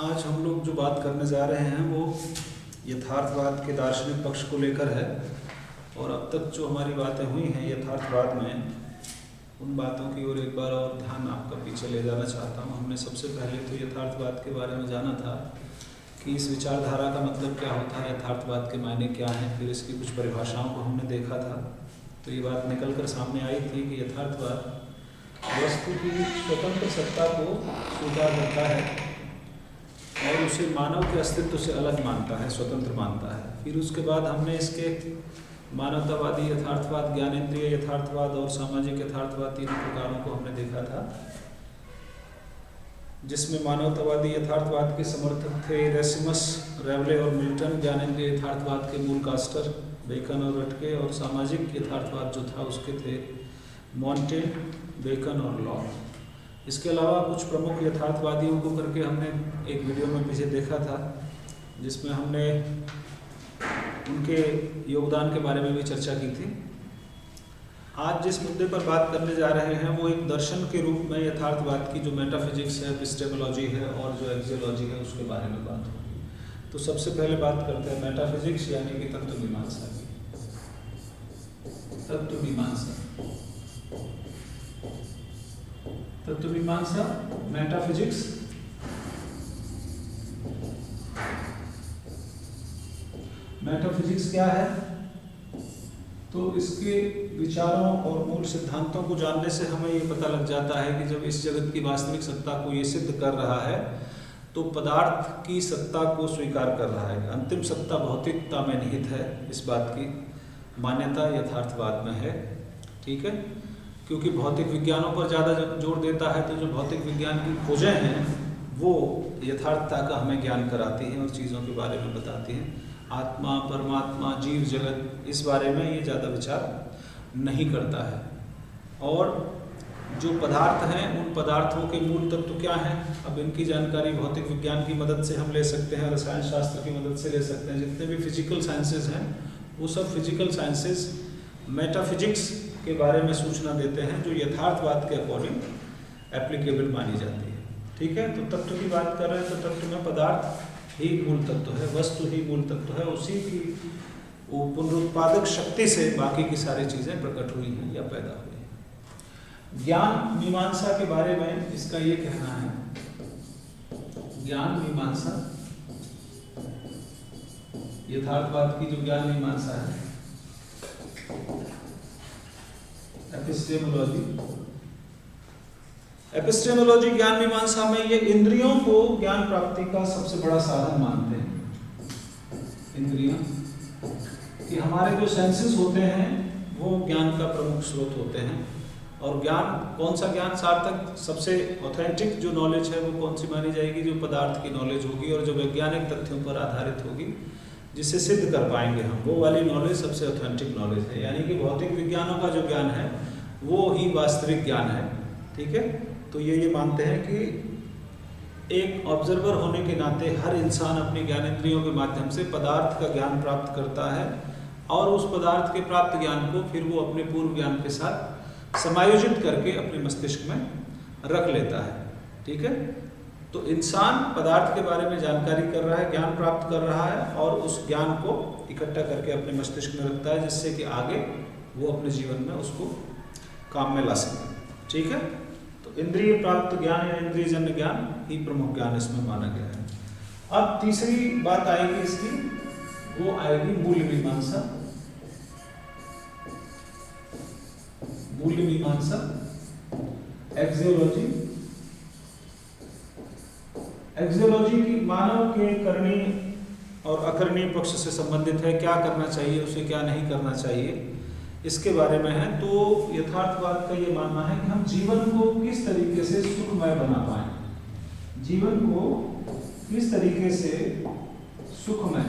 आज हम लोग जो बात करने जा रहे हैं वो यथार्थवाद के दार्शनिक पक्ष को लेकर है। और अब तक जो हमारी बातें हुई हैं यथार्थवाद में, उन बातों की ओर एक बार और ध्यान आपका पीछे ले जाना चाहता हूँ। हमने सबसे पहले तो यथार्थवाद के बारे में जाना था कि इस विचारधारा का मतलब क्या होता है, यथार्थवाद के मायने क्या हैं। फिर इसकी कुछ परिभाषाओं को हमने देखा था, तो ये बात निकल कर सामने आई थी कि यथार्थवाद वस्तु की स्वतंत्र सत्ता को स्वीकार करता है और उसे मानव के अस्तित्व से अलग मानता है, स्वतंत्र मानता है। फिर उसके बाद हमने इसके मानवतावादी यथार्थवाद, ज्ञानेंद्रिय यथार्थवाद और सामाजिक यथार्थवाद, तीनों प्रकारों को हमने देखा था, जिसमें मानवतावादी यथार्थवाद के समर्थक थे रेसिमस, रेवले और मिल्टन। ज्ञानेंद्रिय यथार्थवाद के मूल कास्टर बेकन और रटके, और सामाजिक यथार्थवाद जो था उसके थे मॉन्टेन, बेकन और लॉक। इसके अलावा कुछ प्रमुख यथार्थवादियों को करके हमने एक वीडियो में पीछे देखा था, जिसमें हमने उनके योगदान के बारे में भी चर्चा की थी। आज जिस मुद्दे पर बात करने जा रहे हैं वो एक दर्शन के रूप में यथार्थवाद की जो मेटाफिजिक्स है, एपिस्टेमोलॉजी है और जो एक्सियोलॉजी है उसके बारे में बात होगी। तो सबसे पहले बात करते हैं मेटाफिजिक्स यानी कि तत्व मीमांसा की। तत्व मीमांसा, तत्व मीमांसा, मेटाफिजिक्स। मेटाफिजिक्स क्या है? तो इसके विचारों और मूल सिद्धांतों को जानने से हमें ये पता लग जाता है कि जब इस जगत की वास्तविक सत्ता को ये सिद्ध कर रहा है तो पदार्थ की सत्ता को स्वीकार कर रहा है। अंतिम सत्ता भौतिकता में निहित है, इस बात की मान्यता यथार्थवाद में है। ठीक है, क्योंकि भौतिक विज्ञानों पर ज़्यादा जोर देता है, तो जो भौतिक विज्ञान की खोजें हैं वो यथार्थता का हमें ज्ञान कराती हैं और चीज़ों के बारे में बताती हैं। आत्मा, परमात्मा, जीव जगत, इस बारे में ये ज़्यादा विचार नहीं करता है। और जो पदार्थ हैं उन पदार्थों के मूल तत्व क्या हैं, अब इनकी जानकारी भौतिक विज्ञान की मदद से हम ले सकते हैं, रसायन शास्त्र की मदद से ले सकते हैं। जितने भी फिजिकल साइंसेज हैं वो सब फिजिकल साइंसेज मेटाफिजिक्स के बारे में सूचना देते हैं जो यथार्थवाद के अकॉर्डिंग एप्लीकेबल मानी जाती है। ठीक है, तो तत्व की बात कर रहे हैं तो तत्व में पदार्थ ही मूल तत्व है, वस्तु ही मूल तत्व है। उसी की वो पुनरुत्पादक शक्ति से बाकी की सारी चीज़ें प्रकट हुई हैं या पैदा हुई हैं। ज्ञान मीमांसा के बारे में इसका ये कहना है, ज्ञान मीमांसा, यथार्थवाद की जो ज्ञान मीमांसा है, एपिस्टेमोलॉजी। एपिस्टेमोलॉजी ज्ञान मीमांसा में ये इंद्रियों को ज्ञान प्राप्ति का सबसे बड़ा साधन मानते हैं। इंद्रियां कि हमारे जो सेंसेस होते हैं वो ज्ञान का प्रमुख स्रोत होते हैं। और ज्ञान, कौन सा ज्ञान सार्थक, सबसे ऑथेंटिक जो नॉलेज है वो कौन सी मानी जाएगी? जो पदार्थ की नॉलेज होगी और जो वैज्ञानिक तथ्यों पर आधारित होगी, जिसे सिद्ध कर पाएंगे हम, वो वाली नॉलेज सबसे ऑथेंटिक नॉलेज है। यानी कि भौतिक विज्ञानों का जो ज्ञान है वो ही वास्तविक ज्ञान है। ठीक है, तो ये मानते हैं कि एक ऑब्जर्वर होने के नाते हर इंसान अपनी ज्ञानेंद्रियों के माध्यम से पदार्थ का ज्ञान प्राप्त करता है और उस पदार्थ के प्राप्त ज्ञान को फिर वो अपने पूर्व ज्ञान के साथ समायोजित करके अपने मस्तिष्क में रख लेता है। ठीक है, तो इंसान पदार्थ के बारे में जानकारी कर रहा है, ज्ञान प्राप्त कर रहा है और उस ज्ञान को इकट्ठा करके अपने मस्तिष्क में रखता है, जिससे कि आगे वो अपने जीवन में उसको काम में ला सके। ठीक है, तो इंद्रिय प्राप्त ज्ञान या इंद्रियजन्य ज्ञान ही प्रमुख ज्ञान इसमें माना गया है। अब तीसरी बात आएगी इसकी, वो आएगी मूल्य मीमांसा। मूल्य मीमांसा, एक्सियोलॉजी। एक्सियोलॉजी की मानव के करणीय और अकरणीय पक्ष से संबंधित है। क्या करना चाहिए उसे, क्या नहीं करना चाहिए, इसके बारे में है। तो यथार्थवाद का ये मानना है कि हम जीवन को किस तरीके से सुखमय बना पाएं, जीवन को किस तरीके से सुखमय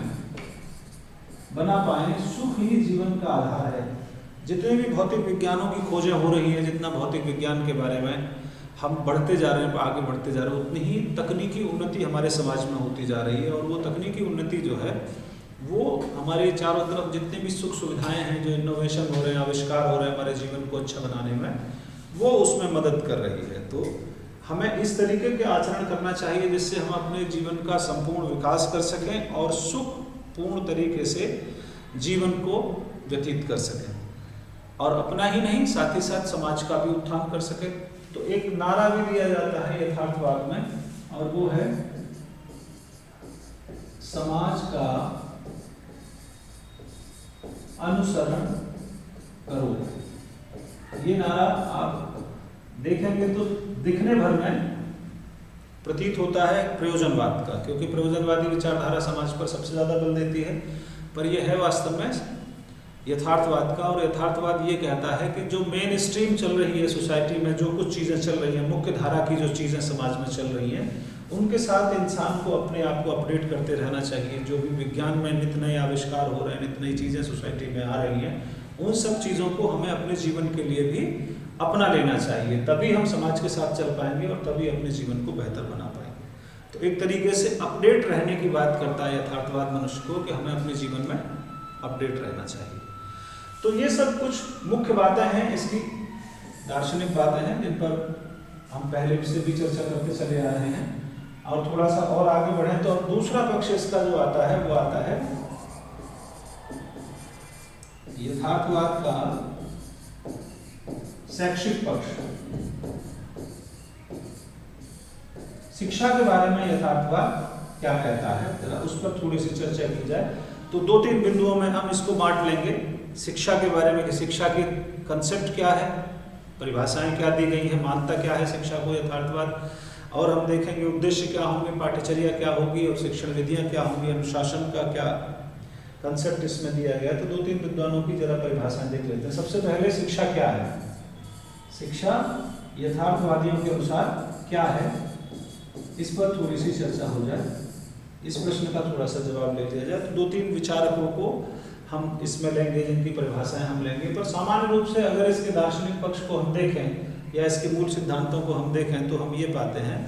बना पाएं। सुख ही जीवन का आधार है। जितने भी भौतिक विज्ञानों की खोजें हो रही हैं, जितना भौतिक विज्ञान के बारे में हम बढ़ते जा रहे हैं, आगे बढ़ते जा रहे हैं, उतनी ही तकनीकी उन्नति हमारे समाज में होती जा रही है। और वो तकनीकी उन्नति जो है वो हमारे चारों तरफ जितनी भी सुख सुविधाएं हैं, जो इनोवेशन हो रहे हैं, आविष्कार हो रहे हैं हमारे जीवन को अच्छा बनाने में, वो उसमें मदद कर रही है। तो हमें इस तरीके के आचरण करना चाहिए जिससे हम अपने जीवन का संपूर्ण विकास कर सकें और सुखपूर्ण तरीके से जीवन को व्यतीत कर सकें, और अपना ही नहीं साथ ही साथ समाज का भी उत्थान कर सकें। तो एक नारा भी दिया जाता है यथार्थवाद में, और वो है समाज का अनुसरण करो। ये नारा आप देखेंगे तो दिखने भर में प्रतीत होता है प्रयोजनवाद का, क्योंकि प्रयोजनवादी विचारधारा समाज पर सबसे ज्यादा बल देती है, पर यह है वास्तव में यथार्थवाद का। और यथार्थवाद ये कहता है कि जो मेन स्ट्रीम चल रही है सोसाइटी में, जो कुछ चीज़ें चल रही हैं, मुख्य धारा की जो चीज़ें समाज में चल रही हैं, उनके साथ इंसान को अपने आप को अपडेट करते रहना चाहिए। जो भी विज्ञान में नित नए आविष्कार हो रहे हैं, नित नई चीज़ें सोसाइटी में आ रही हैं, उन सब चीज़ों को हमें अपने जीवन के लिए भी अपना लेना चाहिए, तभी हम समाज के साथ चल पाएंगे और तभी अपने जीवन को बेहतर बना पाएंगे। तो एक तरीके से अपडेट रहने की बात करता है यथार्थवाद मनुष्य को, कि हमें अपने जीवन में अपडेट रहना चाहिए। तो ये सब कुछ मुख्य बातें हैं, इसकी दार्शनिक बातें हैं जिन पर हम पहले से भी चर्चा करते चले आ रहे हैं। और थोड़ा सा और आगे बढ़ें तो दूसरा पक्ष इसका जो आता है वो आता है यथार्थवाद का शैक्षिक पक्ष। शिक्षा के बारे में यथार्थवाद क्या कहता है, जरा उस पर थोड़ी सी चर्चा की जाए। तो 2-3 बिंदुओं में हम इसको बांट लेंगे शिक्षा के बारे में, कि शिक्षा की कंसेप्ट क्या है, परिभाषाएं क्या दी गई हैं, मानता क्या है शिक्षा को यथार्थवाद, और हम देखेंगे उद्देश्य क्या होंगे, पाठ्यचर्या क्या होगी, और शिक्षण विधियां क्या होंगी, अनुशासन का क्या कंसेप्ट इसमें दिया गया। तो 2-3 विद्वानों की जरा परिभाषाएं देख लेते हैं। सबसे पहले शिक्षा क्या है, शिक्षा यथार्थवादियों के अनुसार क्या है, इस पर थोड़ी सी चर्चा हो जाए, इस प्रश्न का थोड़ा सा जवाब ले लिया जाए। तो 2-3 विचारकों को हम इसमें लेंगे जिनकी परिभाषाएं हम लेंगे, पर सामान्य रूप से अगर इसके दार्शनिक पक्ष को हम देखें या इसके मूल सिद्धांतों को हम देखें तो हम ये पाते हैं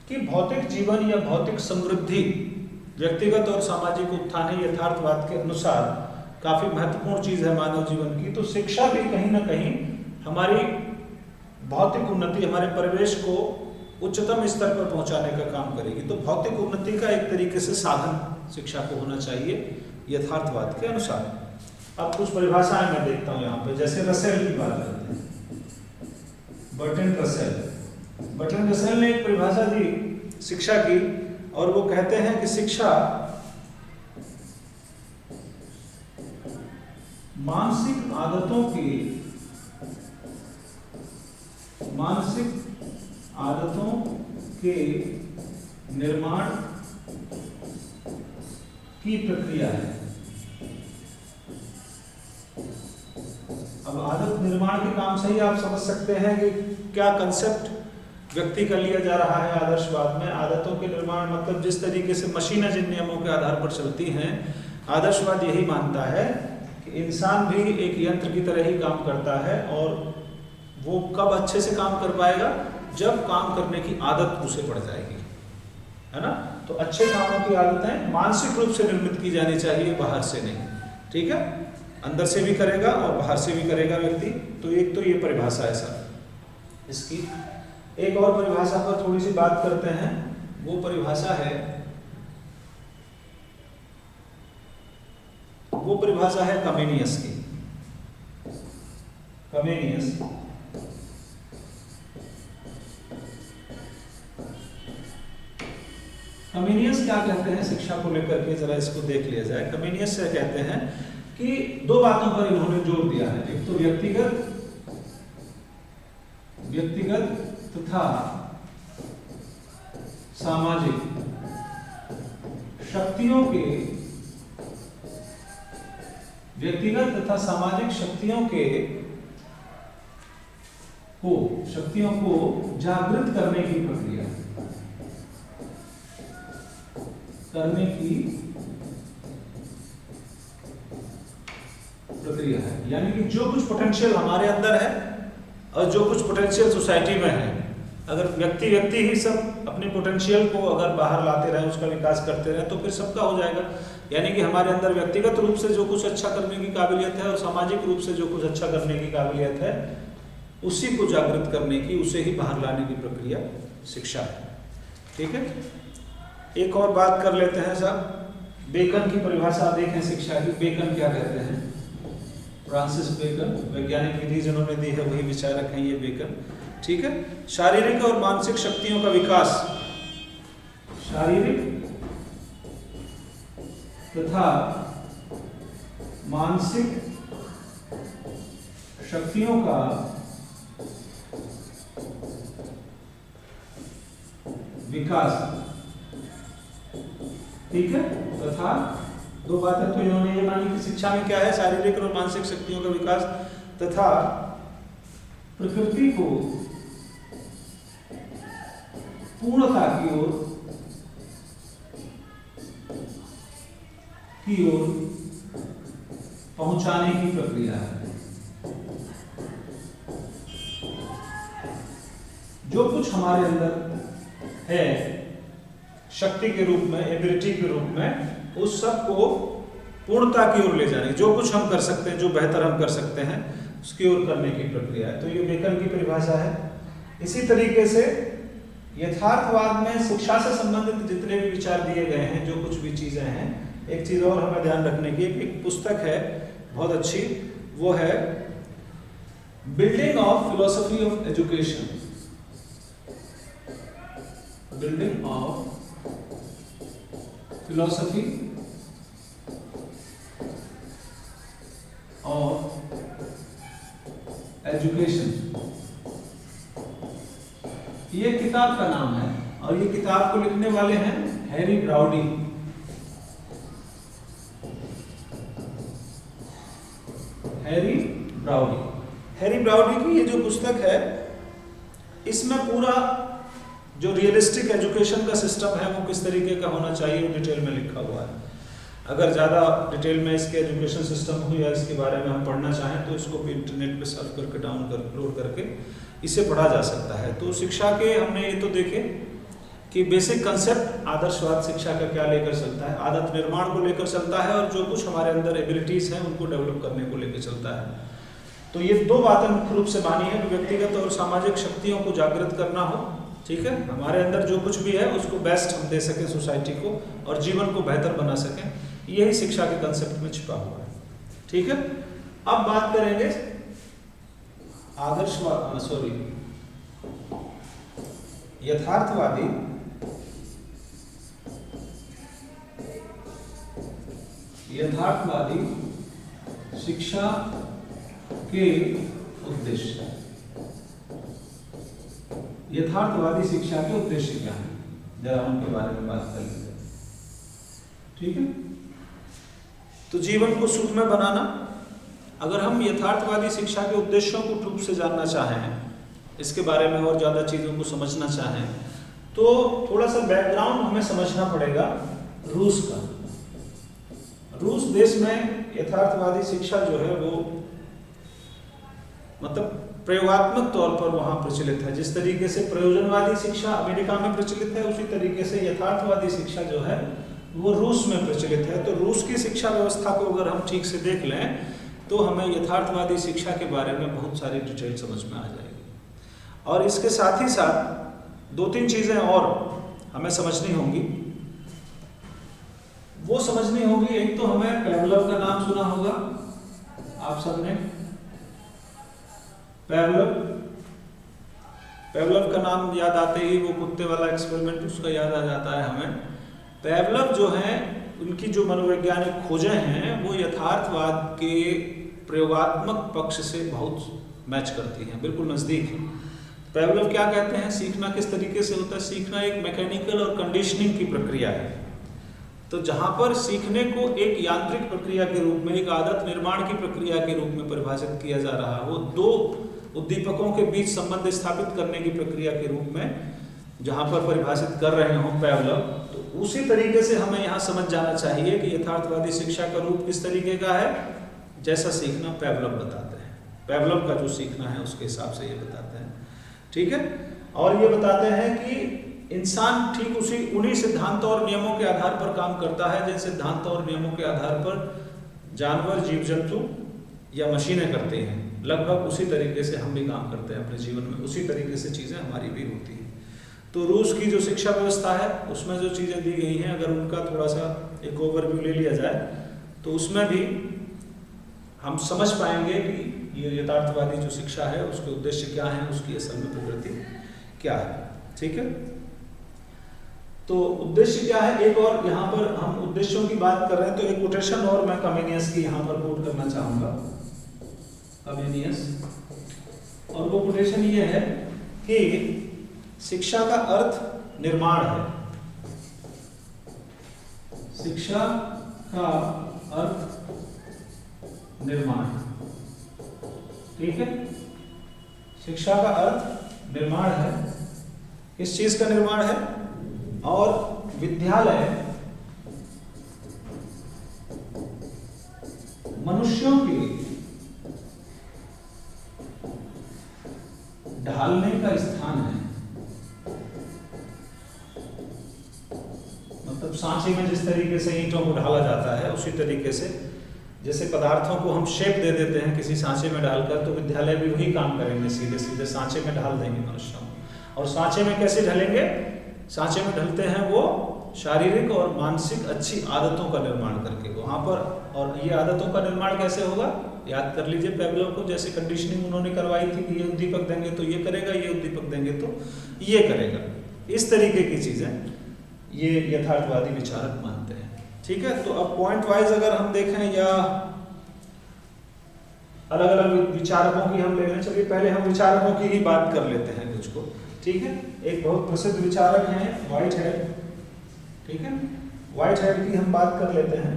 कि भौतिक जीवन या भौतिक समृद्धि, व्यक्तिगत और सामाजिक उत्थान ही यथार्थवाद के अनुसार काफी महत्वपूर्ण चीज है मानव जीवन की। तो शिक्षा भी कहीं ना कहीं हमारी भौतिक उन्नति, हमारे परिवेश को उच्चतम स्तर पर पहुंचाने का काम करेगी। तो भौतिक उन्नति का एक तरीके से साधन शिक्षा को होना चाहिए यथार्थवाद के अनुसार। अब कुछ परिभाषाएं मैं देखता हूँ यहाँ पे, जैसे रसेल की बात करते हैं, बर्टन रसेल ने एक परिभाषा दी शिक्षा की, और वो कहते हैं कि शिक्षा मानसिक आदतों के निर्माण की प्रक्रिया है। अब आदत निर्माण के काम से ही आप समझ सकते हैं कि क्या कंसेप्ट व्यक्ति का लिया जा रहा है आदर्शवाद में। आदतों के निर्माण मतलब जिस तरीके से मशीनें जिन नियमों के आधार पर चलती हैं, आदर्शवाद यही मानता है कि इंसान भी एक यंत्र की तरह ही काम करता है, और वो कब अच्छे से काम कर पाएगा, जब काम करने की आदत उसे पड़ जाएगी, है ना। तो अच्छे कामों की आदतें मानसिक रूप से निर्मित की जानी चाहिए, बाहर से नहीं, ठीक है। अंदर से भी करेगा और बाहर से भी करेगा व्यक्ति। तो एक तो ये परिभाषा है सर। इसकी एक और परिभाषा पर थोड़ी सी बात करते हैं, वो परिभाषा है कमेनियस की। कमेनियस क्या कहते हैं शिक्षा को लेकर के, जरा इसको देख लिया जाए। कमेनियस से कहते हैं कि 2 बातों पर इन्होंने जोर दिया है, एक तो व्यक्तिगत तथा सामाजिक शक्तियों को जागृत करने की प्रक्रिया है। यानी कि जो कुछ पोटेंशियल हमारे अंदर है और जो कुछ पोटेंशियल सोसाइटी में है, अगर व्यक्ति ही सब अपने पोटेंशियल को अगर बाहर लाते रहे, उसका विकास करते रहे, तो फिर सबका हो जाएगा। यानी कि हमारे अंदर व्यक्तिगत रूप से जो कुछ अच्छा करने की काबिलियत है और सामाजिक रूप से जो कुछ अच्छा करने की काबिलियत है, उसी को जागृत करने की, उसे ही बाहर लाने की प्रक्रिया शिक्षा है। ठीक है, एक और बात कर लेते हैं साहब, बेकन की परिभाषा देखें शिक्षा की। बेकन क्या कहते हैं? फ्रांसिस बेकन, वैज्ञानिक विधि जिन्होंने दी है वही विचारक हैं ये बेकन। ठीक है, शारीरिक और मानसिक शक्तियों का विकास, शारीरिक तथा मानसिक शक्तियों का विकास। ठीक है, तथा दो बातें तो इन्होंने ये मानी कि शिक्षा में क्या है, शारीरिक और मानसिक शक्तियों का विकास तथा प्रकृति को पूर्णता की ओर पहुंचाने की प्रक्रिया है। जो कुछ हमारे अंदर है शक्ति के रूप में, एबिलिटी के रूप में, उस सब को पूर्णता की ओर ले जाने, जो कुछ हम कर सकते हैं, जो बेहतर हम कर सकते हैं, उसकी ओर करने की प्रक्रिया है। तो ये बेकन की परिभाषा है। इसी तरीके से यथार्थवाद में शिक्षा से संबंधित जितने भी विचार दिए गए हैं, जो कुछ भी चीजें हैं, एक चीज और हमें ध्यान रखने की, एक पुस्तक है बहुत अच्छी, वो है building of philosophy of education, building of philosophy of education, ये किताब का नाम है। और ये किताब को लिखने वाले हैं हैरी ब्राउडी। हैरी ब्राउडी, हैरी ब्राउडी की ये जो पुस्तक है, इसमें पूरा जो रियलिस्टिक एजुकेशन का सिस्टम है वो किस तरीके का होना चाहिए वो डिटेल में लिखा हुआ है। अगर ज़्यादा डिटेल में इसके एजुकेशन सिस्टम हो या इसके बारे में हम पढ़ना चाहें तो इसको भी इंटरनेट पे सर्च करके डाउनलोड करके इसे पढ़ा जा सकता है। तो शिक्षा के हमने ये तो देखे कि बेसिक कंसेप्ट आदर्शवाद शिक्षा का क्या लेकर चलता है, आदत निर्माण को लेकर चलता है, और जो कुछ हमारे अंदर एबिलिटीज़ हैं उनको डेवलप करने को लेकर चलता है। तो ये दो बातें मुख्य रूप से मानी है कि व्यक्तिगत और सामाजिक शक्तियों को जागृत करना हो। ठीक है, हमारे अंदर जो कुछ भी है उसको बेस्ट हम दे सकें सोसाइटी को और जीवन को बेहतर बना सकें, यही शिक्षा के कंसेप्ट में छिपा हुआ है। ठीक है, अब बात करेंगे यथार्थवादी शिक्षा के उद्देश्य। यथार्थवादी शिक्षा के उद्देश्य क्या है, जरा उनके बारे में बात कर लेते हैं। ठीक है, तो जीवन को सुखमय बनाना। अगर हम यथार्थवादी शिक्षा के उद्देश्यों को ठीक से जानना चाहें, इसके बारे में और ज़्यादा चीज़ों को समझना चाहें, तो थोड़ा सा बैकग्राउंड हमें समझना पड़ेगा रूस का। रूस देश में यथार्थवादी शिक्षा जो है वो मतलब प्रयोगात्मक तौर पर वहाँ प्रचलित है। जिस तरीके से प्रयोजनवादी शिक्षा अमेरिका में प्रचलित है, उसी तरीके से यथार्थवादी शिक्षा जो है वो रूस में प्रचलित है। तो रूस की शिक्षा व्यवस्था को अगर हम ठीक से देख लें तो हमें यथार्थवादी शिक्षा के बारे में बहुत सारी डिटेल समझ में आ जाएगी। और इसके साथ ही साथ दो तीन चीज़ें और हमें समझनी होंगी। वो समझनी होगी, एक तो हमें पेवलव का नाम सुना होगा आप सबने। पेवलव का नाम याद आते ही वो कुत्ते वाला एक्सपेरिमेंट उसका याद आ जाता है हमें। पेवलव जो हैं उनकी जो मनोवैज्ञानिक खोजें हैं वो यथार्थवाद के प्रयोगात्मक पक्ष से बहुत मैच करती हैं, बिल्कुल नज़दीक है। पेवलव क्या कहते हैं, सीखना किस तरीके से होता है? सीखना एक मैकेनिकल और कंडीशनिंग की प्रक्रिया है। तो जहाँ पर सीखने को एक यांत्रिक प्रक्रिया के रूप में, एक आदत निर्माण की प्रक्रिया के रूप में परिभाषित किया जा रहा है, वो दो उद्दीपकों के बीच संबंध स्थापित करने की प्रक्रिया के रूप में जहाँ पर परिभाषित कर रहे हों पेवलव, तो उसी तरीके से हमें यहाँ समझ जाना चाहिए कि यथार्थवादी शिक्षा का रूप किस तरीके का है, जैसा सीखना पेवलव बताते हैं। पेवलव का जो सीखना है उसके हिसाब से ये बताते हैं। ठीक है, और ये बताते हैं कि इंसान ठीक उन्हीं सिद्धांतों और नियमों के आधार पर काम करता है जिन सिद्धांतों और नियमों के आधार पर जानवर, जीव जंतु या मशीनें करते हैं। लगभग उसी तरीके से हम भी काम करते हैं अपने जीवन में, उसी तरीके से चीज़ें हमारी भी होती हैं। तो रूस की जो शिक्षा व्यवस्था है उसमें जो चीज़ें दी गई हैं, अगर उनका थोड़ा सा एक ओवरव्यू ले लिया जाए तो उसमें भी हम समझ पाएंगे कि ये यथार्थवादी जो शिक्षा है उसके उद्देश्य क्या हैं, उसकी असल में प्रकृति क्या है। ठीक है, तो उद्देश्य क्या है, एक और यहाँ पर हम उद्देश्यों की बात कर रहे हैं तो एक कोटेशन और मैं कमेनियस की यहाँ पर कोट करना चाहूँगा, कमेनियस, और वो कोटेशन ये है कि शिक्षा का अर्थ निर्माण है। शिक्षा का अर्थ निर्माण, ठीक है, शिक्षा का अर्थ निर्माण है। किस चीज का निर्माण है? और विद्यालय मनुष्यों के ढालने का स्थान है। मतलब सांचे में जिस तरीके से ईंटों को ढाला जाता है उसी तरीके से जैसे पदार्थों को हम शेप दे देते हैं किसी सांचे में डालकर, तो विद्यालय भी वही काम करेंगे, सीधे सीधे सांचे में ढाल देंगे मनुष्यों को। और सांचे में कैसे ढलेंगे? सांचे में ढलते हैं वो शारीरिक और मानसिक अच्छी आदतों का निर्माण करके वहाँ पर। और ये आदतों का निर्माण कैसे होगा? याद कर लीजिए पेवलोव को, जैसे कंडीशनिंग उन्होंने करवाई थी कि ये उद्दीपक देंगे तो ये करेगा, ये उद्दीपक देंगे तो ये करेगा। इस तरीके की चीजें ये यथार्थवादी विचारक मानते हैं। ठीक है, तो अब पॉइंट वाइज अगर हम देखें या अलग अलग विचारकों की हम ले लें, चलिए पहले हम विचारकों की ही बात कर लेते हैं कुछ को। ठीक है, एक बहुत प्रसिद्ध विचारक हैं व्हाइटहेड। ठीक है, व्हाइटहेड की हम बात कर लेते हैं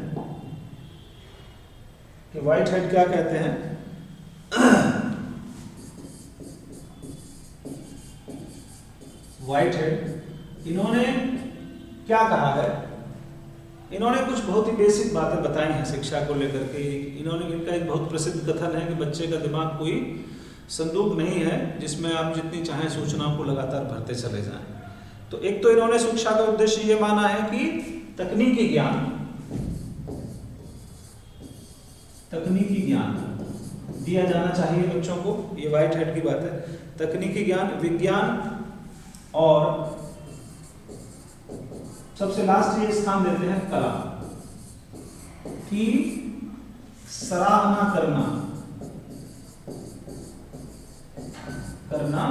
कि व्हाइटहेड क्या कहते हैं। व्हाइटहेड इन्होंने क्या कहा है? इन्होंने कुछ बहुत ही बेसिक बातें बताई हैं शिक्षा को लेकर के। इनका एक बहुत प्रसिद्ध कथन है कि बच्चे का दिमाग कोई संदूक नहीं है जिसमें आप जितनी चाहें सूचनाओं को लगातार भरते चले जाएं। तो एक तो इन्होंने शिक्षा का उद्देश्य ये माना है कि तकनीकी ज्ञान दिया जाना चाहिए बच्चों को। ये व्हाइटहेड की बात है। तकनीकी ज्ञान, विज्ञान, और सबसे लास्ट ये स्थान देते हैं कला की सराहना करना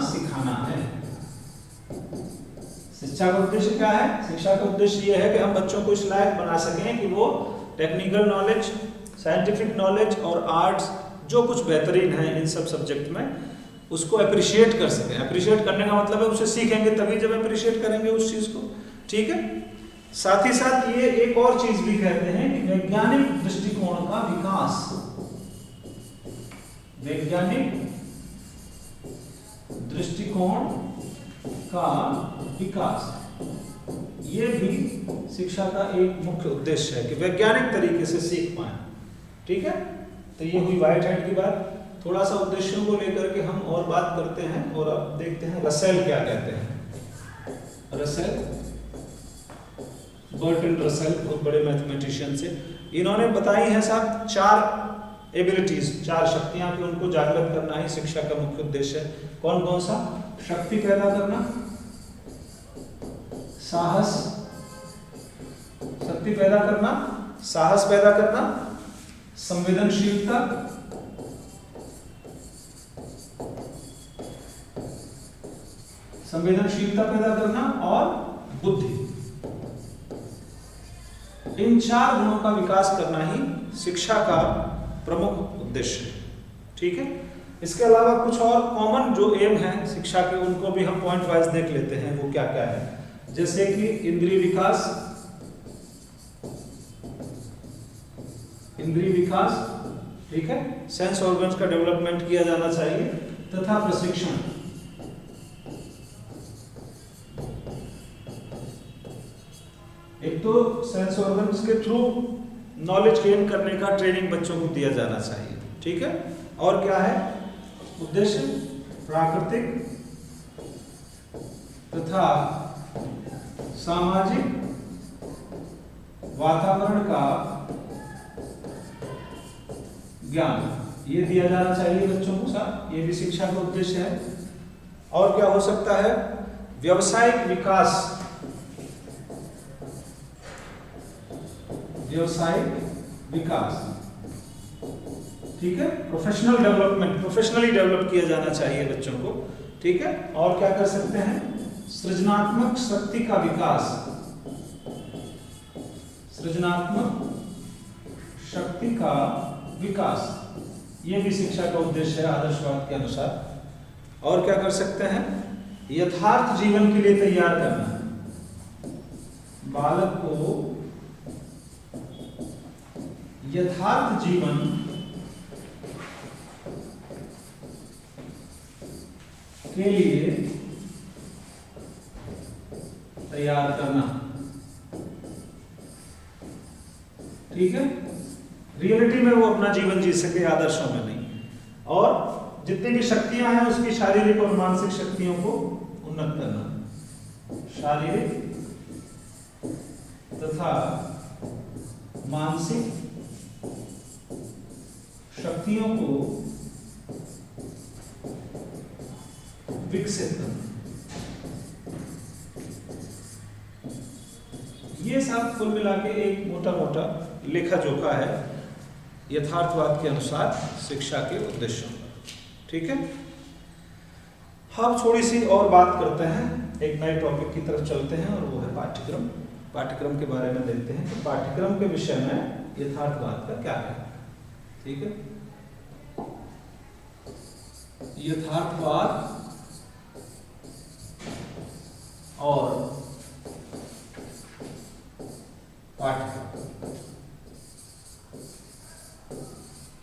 सिखाना है। शिक्षा का उद्देश्य क्या है? शिक्षा का उद्देश्य यह है कि हम बच्चों को इस लायक बना सकें कि वो टेक्निकल नॉलेज, साइंटिफिक नॉलेज और आर्ट्स जो कुछ बेहतरीन है इन सब सब्जेक्ट में उसको अप्रिशिएट कर सकें। अप्रिशिएट करने का मतलब है उसे सीखेंगे तभी जब अप्रिशिएट करेंगे उस चीज को। ठीक है, साथ ही साथ ये एक और चीज भी कहते हैं कि वैज्ञानिक दृष्टिकोण का विकास, वैज्ञानिक दृष्टिकोण का विकास, ये भी शिक्षा का एक मुख्य उद्देश्य है कि वैज्ञानिक तरीके से सीख पाए। ठीक है, तो ये हुई व्हाइटहेड की बात। थोड़ा सा उद्देश्यों को लेकर के हम और बात करते हैं और अब देखते हैं रसेल क्या कहते हैं। रसेल, बर्टन रसेल, बहुत बड़े मैथमेटिशियन से, इन्होंने बताई हैं साहब 4 एबिलिटीज, 4 शक्तियां कि उनको जागृत करना ही शिक्षा का मुख्य उद्देश्य है। कौन कौन सा? शक्ति पैदा करना, साहस, शक्ति पैदा करना, साहस पैदा करना, संवेदनशीलता, पैदा करना और बुद्धि। इन 4 गुणों का विकास करना ही शिक्षा का प्रमुख उद्देश्य है। ठीक है, इसके अलावा कुछ और कॉमन जो एम है शिक्षा के उनको भी हम पॉइंट वाइज देख लेते हैं। वो क्या क्या है? जैसे कि इंद्रिय विकास, ठीक है, सेंस ऑर्गन्स का डेवलपमेंट किया जाना चाहिए, तथा प्रशिक्षण। एक तो सेंस ऑर्गन्स के थ्रू नॉलेज गेन करने का ट्रेनिंग बच्चों को दिया जाना चाहिए। ठीक है, और क्या है उद्देश्य? प्राकृतिक तथा सामाजिक वातावरण का ज्ञान, ये दिया जाना चाहिए बच्चों को साथ। ये भी शिक्षा का उद्देश्य है। और क्या हो सकता है? व्यावसायिक विकास, व्यावसायिक विकास, ठीक है, प्रोफेशनल डेवलपमेंट, प्रोफेशनली डेवलप किया जाना चाहिए बच्चों को, ठीक है। और क्या कर सकते हैं, सृजनात्मक शक्ति का विकास, सृजनात्मक शक्ति का विकास, ये भी शिक्षा का उद्देश्य है आदर्शवाद के अनुसार। और क्या कर सकते हैं, यथार्थ जीवन के लिए तैयार करना, बालक को यथार्थ जीवन के लिए तैयार करना, ठीक है। रियलिटी में वो अपना जीवन जी सके, आदर्शों में नहीं। और जितनी भी शक्तियां हैं उसकी शारीरिक और मानसिक शक्तियों को उन्नत करना, शारीरिक तथा मानसिक शक्तियों को विकसित करना। ये सब कुल मिला के एक मोटा मोटा लेखा जोखा है यथार्थवाद के अनुसार शिक्षा के उद्देश्यों पर, ठीक है। हम थोड़ी सी और बात करते हैं, एक नए टॉपिक की तरफ चलते हैं और वो है पाठ्यक्रम। पाठ्यक्रम के बारे में देखते हैं कि पाठ्यक्रम के विषय में यथार्थवाद का क्या है, ठीक है। यथार्थवाद और पाठ्यक्रम,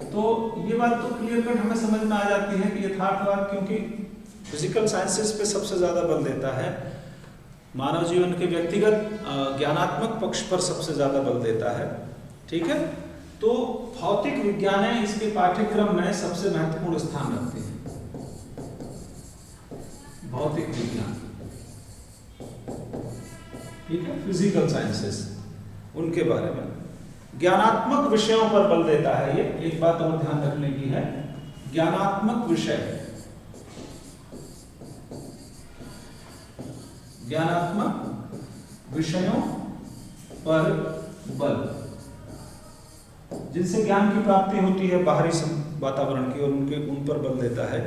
तो ये बात तो क्लियर कट हमें समझ में आ जाती है कि यथार्थवाद क्योंकि फिजिकल साइंसेस पे सबसे ज्यादा बल देता है, मानव जीवन के व्यक्तिगत ज्ञानात्मक पक्ष पर सबसे ज्यादा बल देता है, ठीक है। तो भौतिक विज्ञान इसके पाठ्यक्रम में सबसे महत्वपूर्ण स्थान रखते हैं। भौतिक विज्ञान, ठीक है, फिजिकल साइंसेस, उनके बारे में ज्ञानात्मक विषयों पर बल देता है। ये एक बात और ध्यान रखने की है, ज्ञानात्मक विषय, ज्ञानात्मक विषयों पर बल, जिनसे ज्ञान की प्राप्ति होती है बाहरी वातावरण की, और उन पर बल देता है,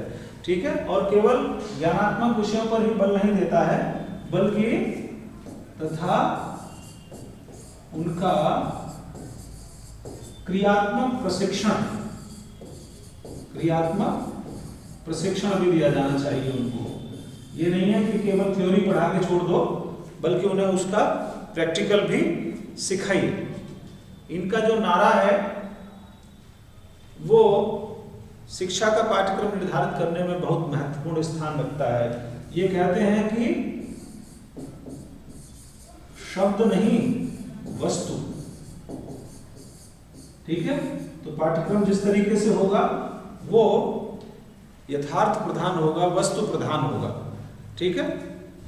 ठीक है। और केवल ज्ञानात्मक विषयों पर ही बल नहीं देता है, बल्कि तथा उनका क्रियात्मक प्रशिक्षण, क्रियात्मक प्रशिक्षण भी दिया जाना चाहिए उनको। ये नहीं है कि केवल थ्योरी पढ़ा के छोड़ दो, बल्कि उन्हें उसका प्रैक्टिकल भी सिखाइए। इनका जो नारा है वो शिक्षा का पाठ्यक्रम निर्धारित करने में बहुत महत्वपूर्ण स्थान रखता है। ये कहते हैं कि शब्द नहीं वस्तु, ठीक है। तो पाठ्यक्रम जिस तरीके से होगा वो यथार्थ प्रधान होगा, वस्तु प्रधान होगा, ठीक है।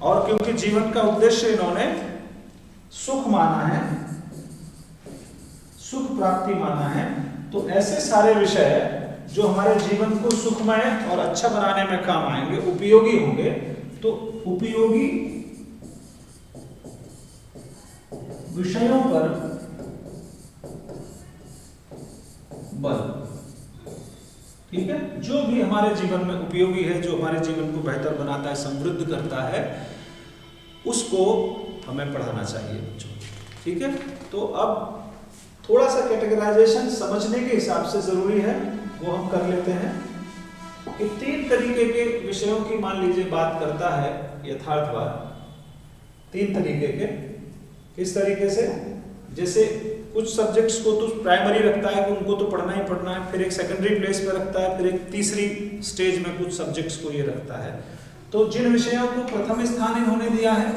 और क्योंकि जीवन का उद्देश्य इन्होंने सुख माना है, सुख प्राप्ति माना है, तो ऐसे सारे विषय जो हमारे जीवन को सुखमय और अच्छा बनाने में काम आएंगे, उपयोगी होंगे, तो उपयोगी विषयों पर बल, ठीक है। जो भी हमारे जीवन में उपयोगी है, जो हमारे जीवन को बेहतर बनाता है, समृद्ध करता है, उसको हमें पढ़ाना चाहिए बच्चों, ठीक है। तो अब थोड़ा सा कैटेगराइजेशन समझने के हिसाब से जरूरी है, वो हम कर लेते हैं कि 3 तरीके के विषयों की मान लीजिए बात करता है यथार्थवाद। 3 तरीके के, किस तरीके से, जैसे कुछ सब्जेक्ट्स को तो प्राइमरी रखता है कि उनको तो पढ़ना ही पढ़ना है, फिर एक सेकेंडरी प्लेस पे रखता है, फिर एक तीसरी स्टेज में कुछ सब्जेक्ट्स को ये रखता है। तो जिन विषयों को प्रथम स्थान इन्होंने दिया है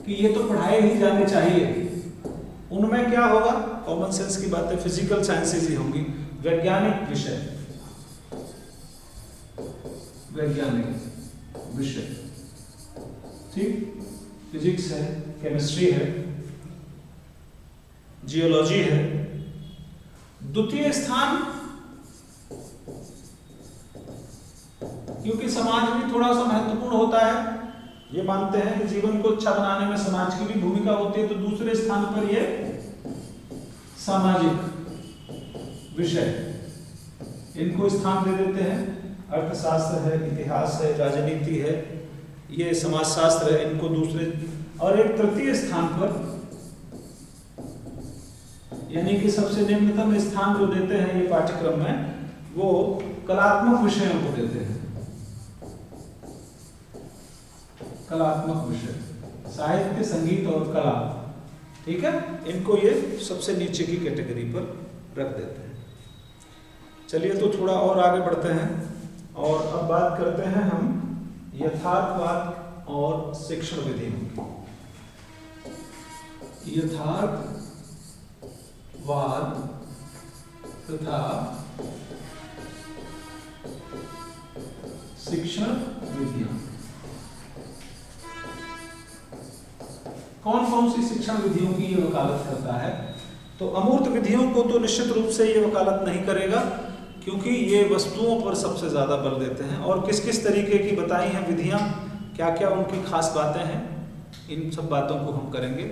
कि ये तो पढ़ाए ही जाने चाहिए, उनमें क्या होगा, कॉमन सेंस की बातें, फिजिकल साइंसेज ही होंगी। वैज्ञानिक विषय, वैज्ञानिक विषय, ठीक, फिजिक्स है, केमिस्ट्री है, जियोलॉजी है। द्वितीय स्थान क्योंकि समाज भी थोड़ा सा महत्वपूर्ण होता है। ये मानते हैं कि जीवन को अच्छा बनाने में समाज की भी भूमिका होती है, तो दूसरे स्थान पर ये सामाजिक विषय, इनको स्थान दे देते हैं। अर्थशास्त्र है, इतिहास है, राजनीति है, ये समाजशास्त्र है, इनको दूसरे। और एक तृतीय स्थान पर, यानी कि सबसे निम्नतम स्थान जो देते हैं ये पाठ्यक्रम में, वो कलात्मक विषयों को देते हैं। कलात्मक विषय, साहित्य, संगीत और कला, ठीक है, इनको ये सबसे नीचे की कैटेगरी पर रख देते हैं। चलिए तो थोड़ा और आगे बढ़ते हैं और अब बात करते हैं हम यथार्थवाद और शिक्षण विधियों की। यथार्थवाद तथा शिक्षण विधियां। कौन कौन सी शिक्षण विधियों की ये वकालत करता है? तो अमूर्त विधियों को तो निश्चित रूप से ये वकालत नहीं करेगा, क्योंकि ये वस्तुओं पर सबसे ज़्यादा बल देते हैं। और किस किस तरीके की बताई हैं विधियाँ, क्या क्या उनकी खास बातें हैं, इन सब बातों को हम करेंगे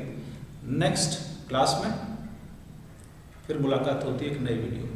नेक्स्ट क्लास में। फिर मुलाकात होती है एक नई वीडियो में।